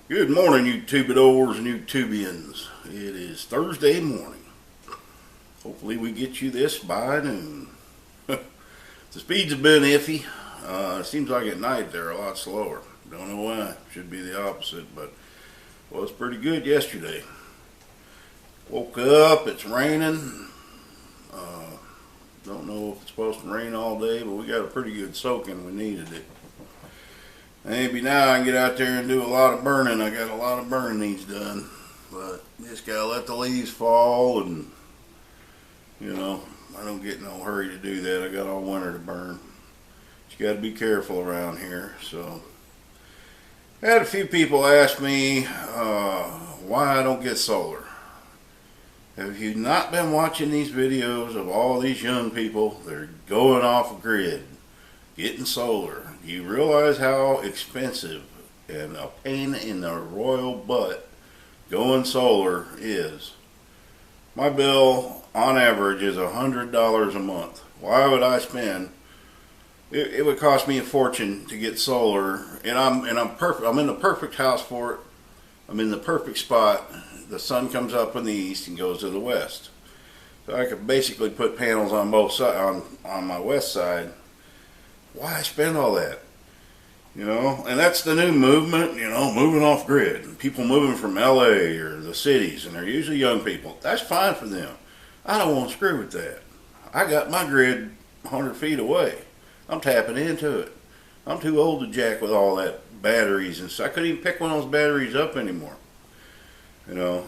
Good morning, you tubadors and you tubians. It is Thursday morning. Hopefully we get you this by noon. The speeds have been iffy. It seems like at night they're a lot slower. Don't know why. Should be the opposite, but was pretty good yesterday. Woke up, it's raining. Don't know if it's supposed to rain all day, but we got a pretty good soaking. We needed it. Maybe now I can get out there and do a lot of burning. I got a lot of burning needs done, but just gotta let the leaves fall, and I don't get in no hurry to do that. I got all winter to burn. But you gotta be careful around here. So I had a few people ask me why I don't get solar. Have you not been watching these videos of all these young people that are going off grid, getting solar? Do you realize how expensive and a pain in the royal butt going solar is? My bill on average is $100 a month. Why would I spend? It would cost me a fortune to get solar, and I'm perfect. I'm in the perfect house for it. I'm in the perfect spot. The sun comes up in the east and goes to the west, so I could basically put panels on both sides on my west side. Why spend all that? And that's the new movement, moving off grid. People moving from LA or the cities, and they're usually young people. That's fine for them. I don't want to screw with that. I got my grid 100 feet away. I'm tapping into it. I'm too old to jack with all that batteries and stuff. I couldn't even pick one of those batteries up anymore. So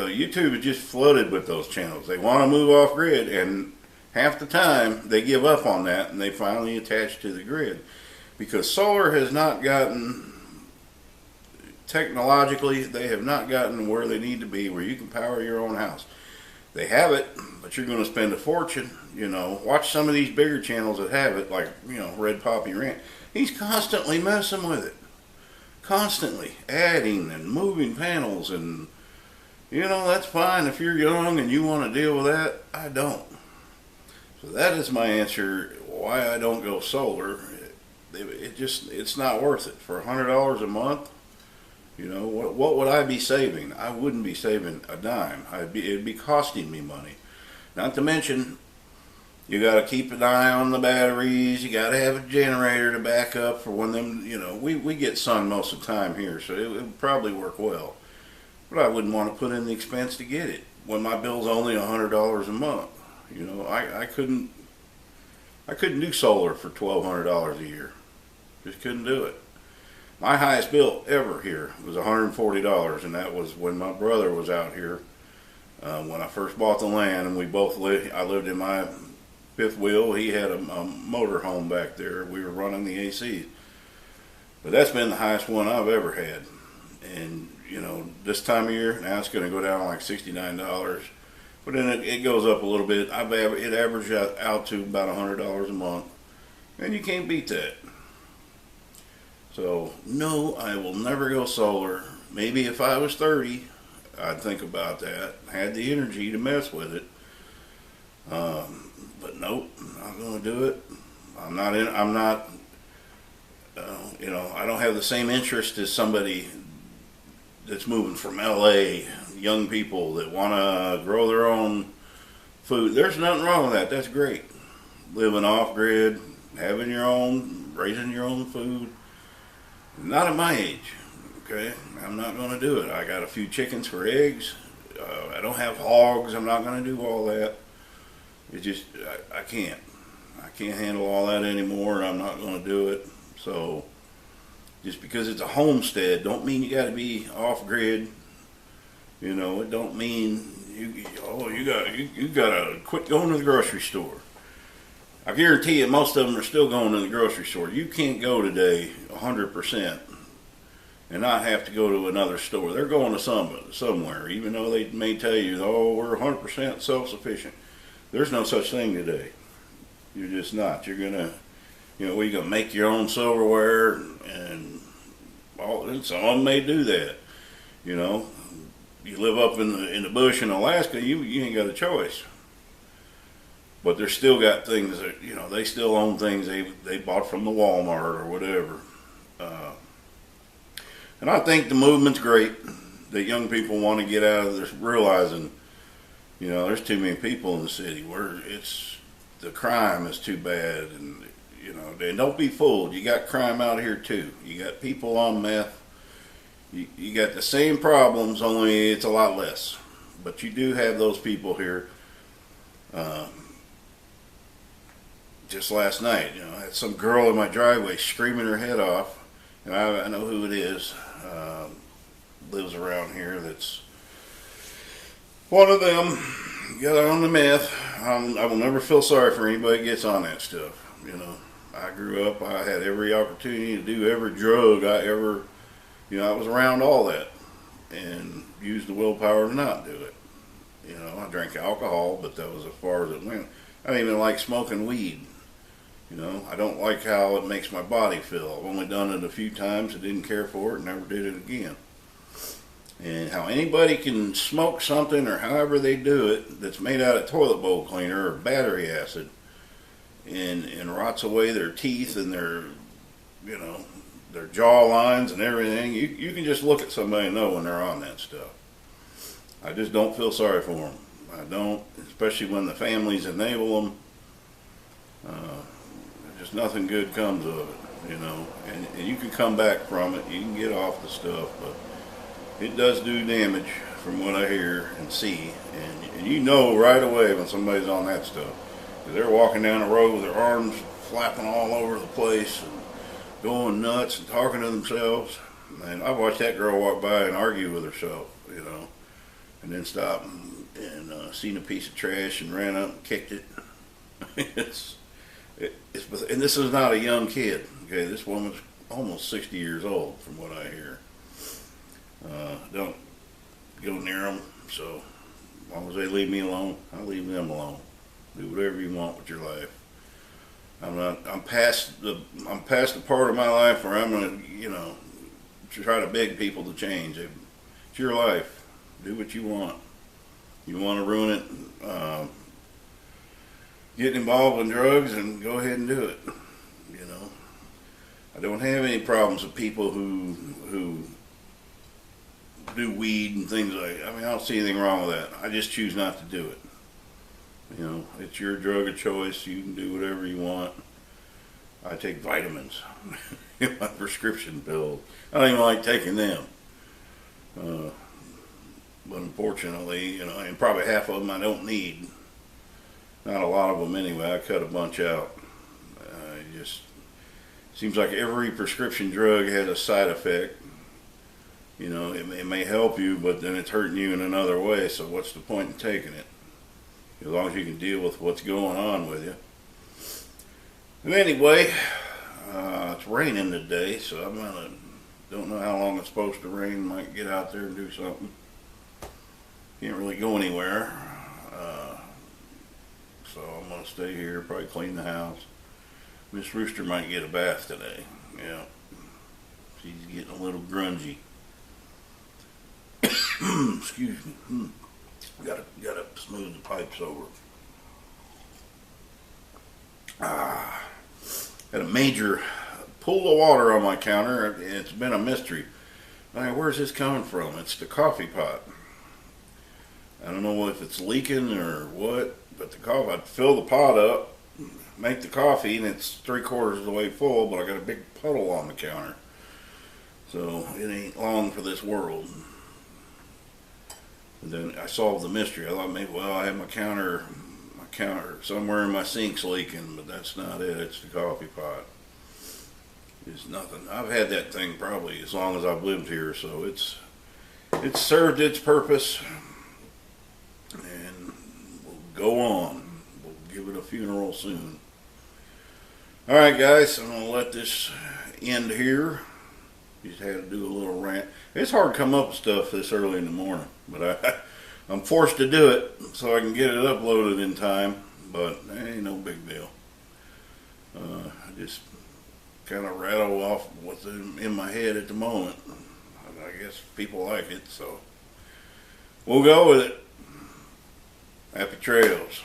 YouTube is just flooded with those channels. They want to move off grid, and half the time they give up on that and they finally attach to the grid. Because solar has not gotten, technologically, they have not gotten where they need to be, where you can power your own house. They have it, but you're going to spend a fortune. Watch some of these bigger channels that have it, like, Red Poppy Rant. He's constantly messing with it. Constantly adding and moving panels, and, that's fine if you're young and you want to deal with that. I don't. So that is my answer why I don't go solar. It's not worth it for $100 a month. What would I be saving? I wouldn't be saving a dime. It'd be costing me money. Not to mention, you got to keep an eye on the batteries. You got to have a generator to back up for when them. We get sun most of the time here, so it would probably work well. But I wouldn't want to put in the expense to get it when my bill's only $100 a month. I couldn't do solar for $1,200 a year. Just couldn't do it. My highest bill ever here was $140, and that was when my brother was out here. When I first bought the land, and we both lived. I lived in my fifth wheel. He had a motor home back there. We were running the AC. But that's been the highest one I've ever had. And this time of year, now it's going to go down like $69. But then it goes up a little bit. It averaged out to about $100 a month, and you can't beat that. So no, I will never go solar. Maybe if I was 30, I'd think about that. I had the energy to mess with it. But nope, I'm not going to do it. I don't have the same interest as somebody that's moving from LA, young people that want to grow their own food. There's nothing wrong with that. That's great. Living off grid, having your own, raising your own food. Not at my age, okay? I'm not going to do it. I got a few chickens for eggs. I don't have hogs. I'm not going to do all that. It's just, I can't. I can't handle all that anymore. I'm not going to do it. So, just because it's a homestead, don't mean you got to be off grid. It don't mean you got to quit going to the grocery store. I guarantee you most of them are still going to the grocery store. You can't go today 100% and not have to go to another store. They're going to somewhere, even though they may tell you, we're 100% self-sufficient. There's no such thing today. You're just not. You're going to, you're going to make your own silverware, and some of them may do that. You live up in the bush in Alaska, you ain't got a choice. But they're still got things that, they still own things they bought from the Walmart or whatever. And I think the movement's great. That young people want to get out of this, realizing, there's too many people in the city where the crime is too bad, and and don't be fooled. You got crime out here too. You got people on meth. You got the same problems, only it's a lot less. But you do have those people here. Just last night, I had some girl in my driveway screaming her head off. I know who it is. Lives around here. That's one of them. Got on the meth. I will never feel sorry for anybody that gets on that stuff. I grew up. I had every opportunity to do every drug I ever. I was around all that, and used the willpower to not do it. I drank alcohol, but that was as far as it went. I didn't even like smoking weed. I don't like how it makes my body feel. I've only done it a few times. I didn't care for it. Never did it again. And how anybody can smoke something or however they do it that's made out of toilet bowl cleaner or battery acid and rots away their teeth and their jaw lines and everything. You can just look at somebody and know when they're on that stuff. I just don't feel sorry for them. I don't, especially when the families enable them. Just nothing good comes of it, and you can come back from it. You can get off the stuff, but it does do damage from what I hear and see. And you know right away when somebody's on that stuff. They're walking down the road with their arms flapping all over the place and going nuts and talking to themselves. And I watched that girl walk by and argue with herself, and then stop and seen a piece of trash and ran up and kicked it. And this is not a young kid. Okay, this woman's almost 60 years old, from what I hear. Don't go near them. So as long as they leave me alone, I leave them alone. Do whatever you want with your life. I'm past the part of my life where I'm gonna, try to beg people to change. It's your life. Do what you want. You want to ruin it, getting involved in drugs, and go ahead and do it. I don't have any problems with people who do weed and things like that. I don't see anything wrong with that. I just choose not to do it. It's your drug of choice. You can do whatever you want. I take vitamins in my prescription pills. I don't even like taking them. But unfortunately, and probably half of them I don't need. Not a lot of them anyway. I cut a bunch out. It just seems like every prescription drug has a side effect. It may help you, but then it's hurting you in another way. So what's the point in taking it? As long as you can deal with what's going on with you. But anyway, it's raining today, so don't know how long it's supposed to rain. Might get out there and do something. Can't really go anywhere. So I'm going to stay here, probably clean the house. Miss Rooster might get a bath today. Yeah. She's getting a little grungy. Excuse me. Gotta smooth the pipes over. Had a major pool of water on my counter. It's been a mystery. Where's this coming from? It's the coffee pot. I don't know if it's leaking or what, but the coffee, I'd fill the pot up, make the coffee, and it's 3/4 of the way full, but I got a big puddle on the counter. So it ain't long for this world. And then I solved the mystery. I thought maybe, I have my counter somewhere in my sink's leaking, but that's not it. It's the coffee pot. It's nothing. I've had that thing probably as long as I've lived here, so it's served its purpose, and we'll go on. We'll give it a funeral soon. All right, guys, I'm gonna let this end here. Just had to do a little rant. It's hard to come up with stuff this early in the morning, but I'm forced to do it so I can get it uploaded in time, but it ain't no big deal. I just kind of rattle off what's in my head at the moment. I guess people like it, so we'll go with it. Happy trails.